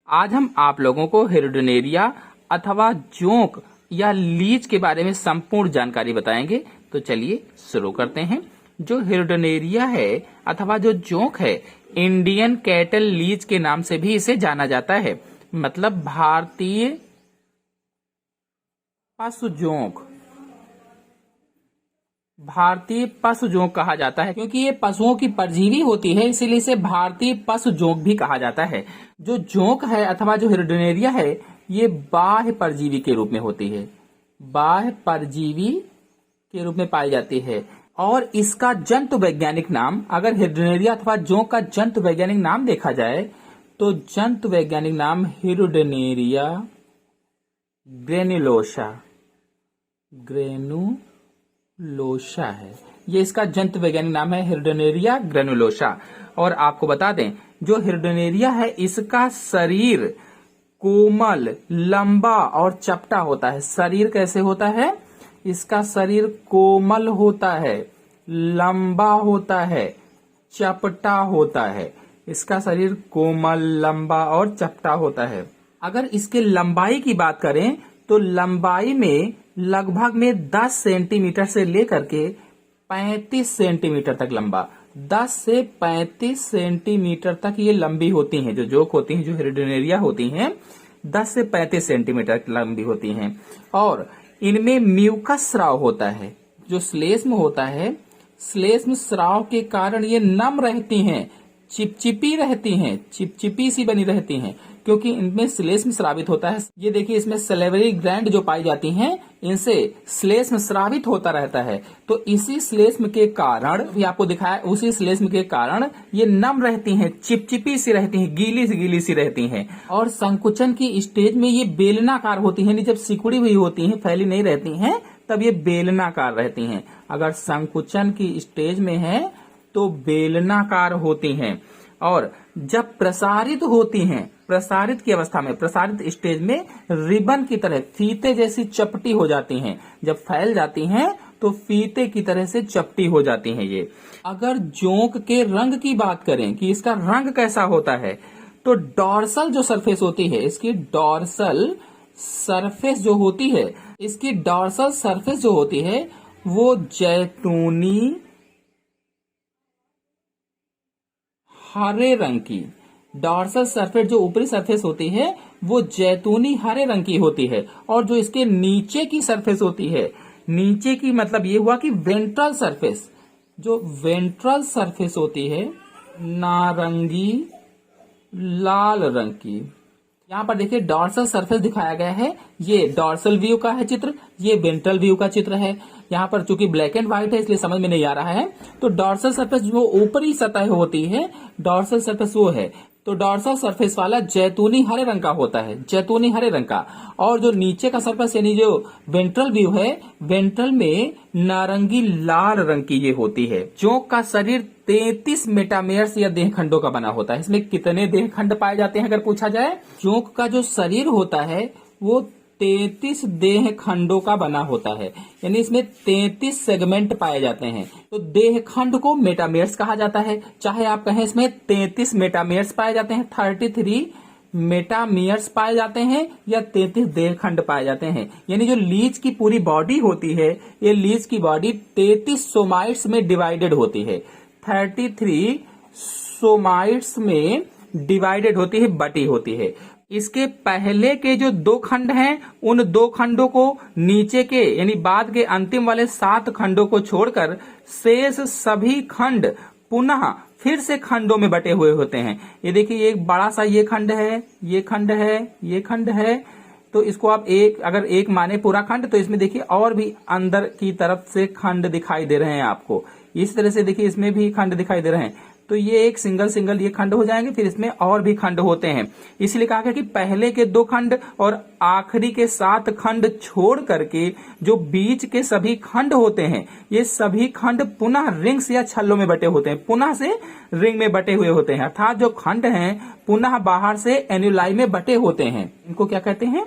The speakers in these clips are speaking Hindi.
आज हम आप लोगों को हिरडनेरिया अथवा जोंक या लीच के बारे में संपूर्ण जानकारी बताएंगे। तो चलिए शुरू करते हैं। जो हिरडनेरिया है अथवा जो जोंक है, इंडियन कैटल लीच के नाम से भी इसे जाना जाता है। मतलब भारतीय पशु जोंक, भारतीय पशु जोंक कहा जाता है, क्योंकि ये पशुओं की परजीवी होती है, इसीलिए इसे भारतीय पशु जोंक भी कहा जाता है। जो जोंक है अथवा जो हिरडनेरिया है, ये बाह्य परजीवी के रूप में होती है, बाह्य परजीवी के रूप में पाई जाती है। और इसका जंतु वैज्ञानिक नाम, अगर हिरडनेरिया अथवा जोंक का जंतु वैज्ञानिक नाम देखा जाए तो जंतु वैज्ञानिक नाम हिरडनेरिया ग्रेनुलोसा, ग्रेनुलोसा है। ये इसका जंतु वैज्ञानिक नाम है, हिरडनेरिया ग्रेनुलोसा। और आपको बता दें, जो हिरडनेरिया है इसका शरीर कोमल, लंबा और चपटा होता है। शरीर कैसे होता है? इसका शरीर कोमल होता है, लंबा होता है, चपटा होता है। इसका शरीर कोमल, लंबा और चपटा होता है। अगर इसके लंबाई की बात करें तो लंबाई में लगभग में 10 सेंटीमीटर से लेकर के 35 सेंटीमीटर तक लंबा, 10 से 35 सेंटीमीटर तक ये लंबी होती हैं। जो जोंक होती हैं, जो हिरडनेरिया होती हैं, 10 से 35 सेंटीमीटर लंबी होती हैं। और इनमें म्यूकस स्राव होता है। जो श्लेष्म होता है, श्लेष्म स्राव के कारण ये नम रहती हैं, चिपचिपी रहती हैं, चिपचिपी सी बनी रहती हैं, क्योंकि इनमें श्लेष्म स्रावित होता है। ये देखिए, इसमें सलेवरी ग्लैंड जो पाई जाती हैं, इनसे श्लेष्म स्रावित होता रहता है। तो इसी श्लेष्म के कारण, भी आपको दिखाया, उसी श्लेष्म के कारण ये नम रहती हैं, चिपचिपी सी रहती हैं, गीली सी रहती हैं। और संकुचन की स्टेज में ये बेलनाकार होती हैं। जब सिकुड़ी हुई होती हैं, फैली नहीं रहती हैं, तब ये बेलनाकार रहती हैं। अगर संकुचन की स्टेज में है तो बेलनाकार होती हैं। और जब प्रसारित होती हैं, प्रसारित की अवस्था में, प्रसारित स्टेज में रिबन की तरह, फीते जैसी चपटी हो जाती हैं। जब फैल जाती हैं तो फीते की तरह से चपटी हो जाती हैं ये। अगर जोंक के रंग की बात करें कि इसका रंग कैसा होता है, तो डॉर्सल जो सरफेस होती है, इसकी डॉर्सल सरफेस जो होती है, इसकी डॉर्सल सरफेस जो होती है वो जैतूनी हरे रंग की, डॉर्सल सरफेस जो ऊपरी सरफेस होती है वो जैतूनी हरे रंग की होती है। और जो इसके नीचे की सरफेस होती है, नीचे की मतलब ये हुआ कि वेंट्रल सरफेस, जो वेंट्रल सरफेस होती है नारंगी लाल रंग की। यहाँ पर देखिए डॉर्सल सरफेस दिखाया गया है। ये डॉर्सल व्यू का है चित्र, ये वेंट्रल व्यू का चित्र है। यहाँ पर चूंकि ब्लैक एंड व्हाइट है इसलिए समझ में नहीं आ रहा है। तो डॉर्सल सरफेस जो ऊपरी सतह होती है, डॉर्सल सरफेस वो है। तो डॉर्सल सरफेस वाला जैतूनी हरे रंग का होता है, जैतूनी हरे रंग का। और जो नीचे का सरफेस यानी जो वेंट्रल व्यू है, वेंट्रल में नारंगी लाल रंग की ये होती है। जोंक का शरीर 33 मेटामेयर्स या देह खंडों का बना होता है। इसमें कितने देह खंड पाए जाते हैं अगर पूछा जाए? जोंक का जो शरीर होता है वो 33 देह खंडों का बना होता है, यानी इसमें 33 सेगमेंट पाए जाते हैं। तो देह खंड को मेटामेयर्स कहा जाता है। चाहे आप कहें इसमें 33 मेटामेयर्स पाए जाते हैं, 33 मेटामेयर्स पाए जाते हैं, या 33 देह खंड पाए जाते हैं। यानी जो लीच की पूरी बॉडी होती है, ये लीच की बॉडी 33 सोमाइट्स में डिवाइडेड होती है, 33 सोमाइट्स में डिवाइडेड होती है, बटी होती है। इसके पहले के जो 2 खंड हैं, उन 2 खंडों को नीचे के यानी बाद के अंतिम वाले 7 खंडों को छोड़कर शेष सभी खंड पुनः फिर से खंडों में बटे हुए होते हैं। ये देखिए, एक बड़ा सा ये खंड है, ये खंड है, ये खंड है। तो इसको आप अगर एक माने पूरा खंड, तो इसमें देखिए और भी अंदर की तरफ से खंड दिखाई दे रहे हैं आपको। इस तरह से देखिए इसमें भी खंड दिखाई दे रहे हैं। तो ये एक सिंगल ये खंड हो जाएंगे, फिर इसमें और भी खंड होते हैं। इसलिए कहा गया कि पहले के 2 खंड और आखिरी के 7 खंड छोड़ करके जो बीच के सभी खंड होते हैं, ये सभी खंड पुनः रिंग्स या छल्लों में बटे होते हैं, पुनः से रिंग में बटे हुए होते हैं। अर्थात जो खंड हैं पुनः बाहर से एन्युलाई में बटे होते हैं। इनको क्या कहते हैं?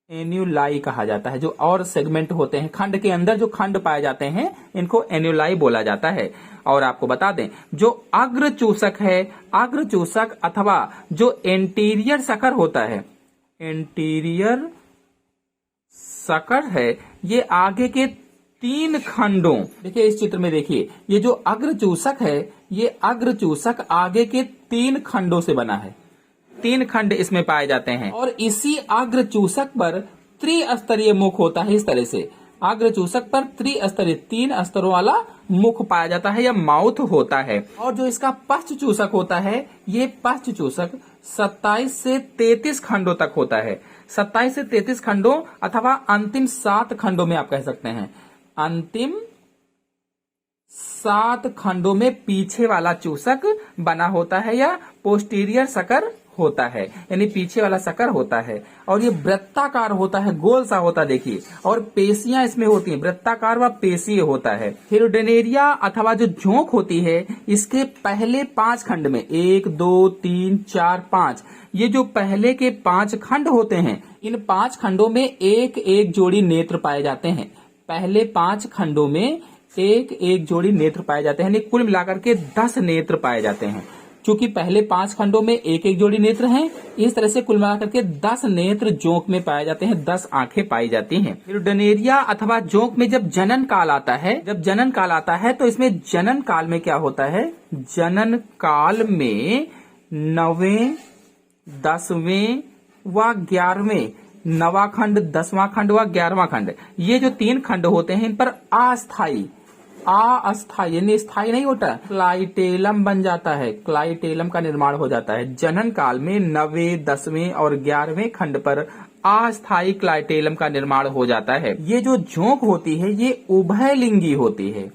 एन्यूलाई कहा जाता है। जो और सेगमेंट होते हैं खंड के अंदर, जो खंड पाए जाते हैं, इनको एन्यूलाई बोला जाता है। और आपको बता दें, जो अग्रचूसक है, अग्रचूसक अथवा जो एंटीरियर सकर होता है, एंटीरियर सकर है, ये आगे के 3 खंडों, देखिए इस चित्र में देखिए, ये जो अग्रचूसक है, ये अग्रचूसक आगे के 3 खंडों से बना है। 3 खंड इसमें पाए जाते हैं और इसी अग्रचूसक पर त्रिस्तरीय मुख होता है। इस तरह से अग्रचूसक पर त्रिस्तरीय 3 स्तरों वाला मुख पाया जाता है या माउथ होता है। और जो इसका पश्चचूसक होता है, ये पश्चचूसक 27 से 33 खंडों तक होता है। 27 से 33 खंडों अथवा अंतिम 7 खंडों में आप कह सकते हैं। अंतिम 7 खंडों में पीछे वाला चूसक बना होता है या पोस्टीरियर सकर होता है, यानी पीछे वाला सकर होता है। और ये वृत्ताकार होता है, गोल सा होता है, देखिए। और पेशियां इसमें होती हैं, वृत्ताकार व पेशीय होता है। हिरुडेनेरिया अथवा जो जोंक होती है, इसके पहले 5 खंड में 1, 2, 3, 4, 5, ये जो पहले के 5 खंड होते हैं, इन 5 खंडों में एक एक जोड़ी नेत्र पाए जाते हैं। पहले 5 खंडों में एक एक जोड़ी नेत्र पाए जाते हैं, यानी कुल मिलाकर के 10 नेत्र पाए जाते हैं। चूंकि पहले 5 खंडों में एक एक जोड़ी नेत्र हैं, इस तरह से कुल मिलाकर के 10 नेत्र जोंक में पाए जाते हैं, 10 आंखें पाई जाती हैं। हिरुडेनेरिया अथवा जोंक में जब जनन काल आता है, तो इसमें जनन काल में क्या होता है, जनन काल में 9वें, 10वें व 11वें, 9वां खंड, 10वां खंड व 11वां खंड, ये जो 3 खंड होते हैं, इन पर अस्थायी यानी स्थायी नहीं होता, क्लाइटेलम बन जाता है, क्लाइटेलम का निर्माण हो जाता है। जनन काल में 9वें, 10वें और 11वें खंड पर अस्थायी क्लाइटेलम का निर्माण हो जाता है। ये जो जोंक होती है, ये उभयलिंगी होती है,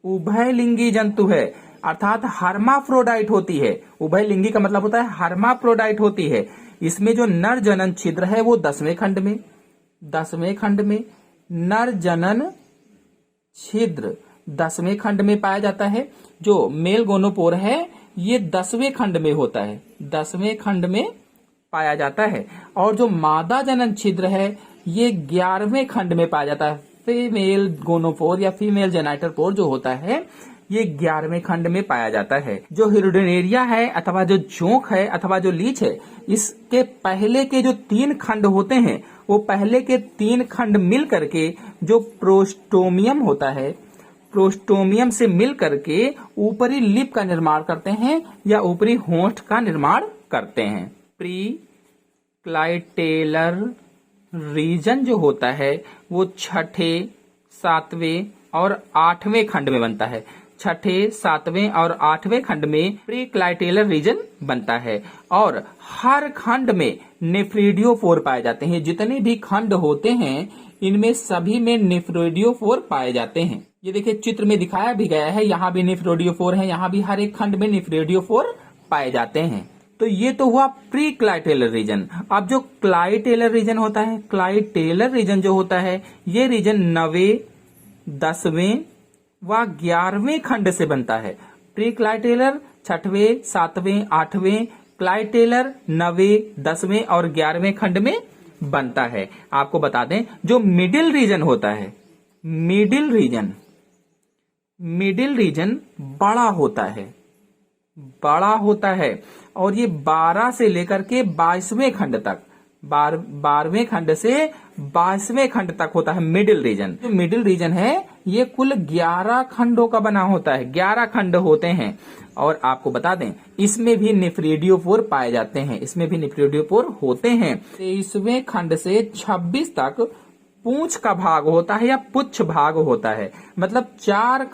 उभयलिंगी जंतु है, अर्थात हर्माफ्रोडाइट होती है। उभयलिंगी का मतलब होता है हर्माफ्रोडाइट होती है। इसमें जो नर जनन छिद्र है वो 10वें खंड में, नर जनन छिद्र 10वें खंड में पाया जाता है। जो मेल गोनोपोर है, ये 10वें खंड में होता है, 10वें खंड में पाया जाता है। और जो मादा जनन छिद्र है, ये 11वें खंड में पाया जाता है। फीमेल गोनोपोर या फीमेल जेनाइटर पोर जो होता है, ये 11वें खंड में पाया जाता है। जो हिरुडेनेरिया है अथवा जो जोंक है अथवा जो लीच है, इसके पहले के जो 3 खंड होते हैं, वो पहले के 3 खंड मिल करके जो प्रोस्टोमियम होता है, प्रोस्टोमियम से मिल करके ऊपरी लिप का निर्माण करते हैं या ऊपरी होंठ का निर्माण करते हैं। प्री क्लाइटेलर रीजन जो होता है, वो 6ठे, 7वें और 8वें खंड में बनता है। 6ठे, 7वें और 8वें खंड में प्री क्लाइटेलर रीजन बनता है। और हर खंड में नेफ्रिडियोफोर पाए जाते हैं। जितने भी खंड होते हैं, इनमें सभी में नेफ्रिडियोफोर पाए जाते हैं। ये देखिए चित्र में दिखाया भी गया है, यहाँ भी नेफ्रिडियोफोर है, यहाँ भी हर एक खंड में नेफ्रिडियोफोर पाए जाते हैं। तो ये तो हुआ प्री क्लाइटेलर रीजन। अब जो क्लाइटेलर रीजन होता है, क्लाइटेलर रीजन जो होता है, ये रीजन 9वें, 10वें व 11वें खंड से बनता है। प्री क्लाइटेलर 6ठवें, 7वें, 8वें, क्लाइटेलर 9वें, 10वें और 11वें खंड में बनता है। आपको बता दें, जो मिडिल रीजन होता है, मिडिल रीजन बड़ा होता है और ये 12 से लेकर के 22वें खंड तक, 12वें खंड से 22वें खंड तक होता है मिडिल रीजन। जो मिडिल रीजन है, ये कुल 11 खंडों का बना होता है, 11 खंड होते हैं। और आपको बता दें, इसमें भी नेफ्रिडियोफोर पाए जाते हैं, इसमें भी नेफ्रिडियोफोर होते हैं। 23वें खंड से 26 तक पूंछ का भाग होता है या पुच्छ भाग होता है, मतलब 4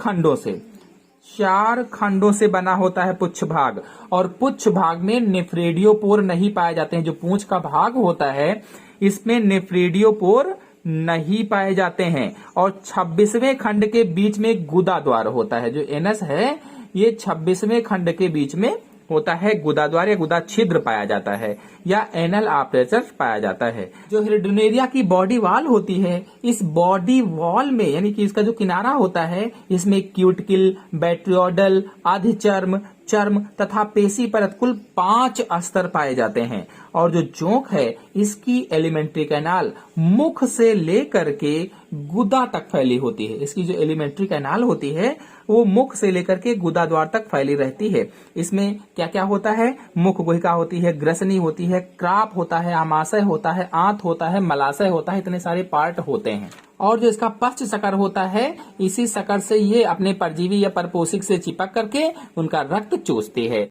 खंडों से बना होता है पुच्छ भाग। और पुच्छ भाग में नेफ्रिडियोपोर नहीं पाए जाते हैं। जो पूंछ का भाग होता है, इसमें नेफ्रिडियोपोर नहीं पाए जाते हैं। और 26वें खंड के बीच में गुदा द्वार होता है। जो एनस है, ये 26वें खंड के बीच में होता है, गुदा द्वार या गुदा छिद्र पाया जाता है या एनल आपर्चर पाया जाता है। जो हिरुडेनेरिया की बॉडी वॉल होती है, इस बॉडी वॉल में यानी कि इसका जो किनारा होता है, इसमें क्यूटिकल, बैट्रियोडल, अधिचर्म, चर्म तथा पेशी परत कुल 5 स्तर पाए जाते हैं। और जो जोंक है इसकी एलिमेंट्री कैनाल मुख से लेकर के गुदा तक फैली होती है। इसकी जो एलिमेंट्री कैनाल होती है वो मुख से लेकर के गुदा द्वार तक फैली रहती है। इसमें क्या क्या होता है? मुख गुहिका होती है, ग्रसनी होती है, क्राप होता है, आमाशय होता है, आंत होता है, मलाशय होता है, इतने सारे पार्ट होते हैं। और जो इसका पश्च शकर होता है, इसी शकर से ये अपने परजीवी या परपोषक से चिपक करके उनका रक्त चूसती है।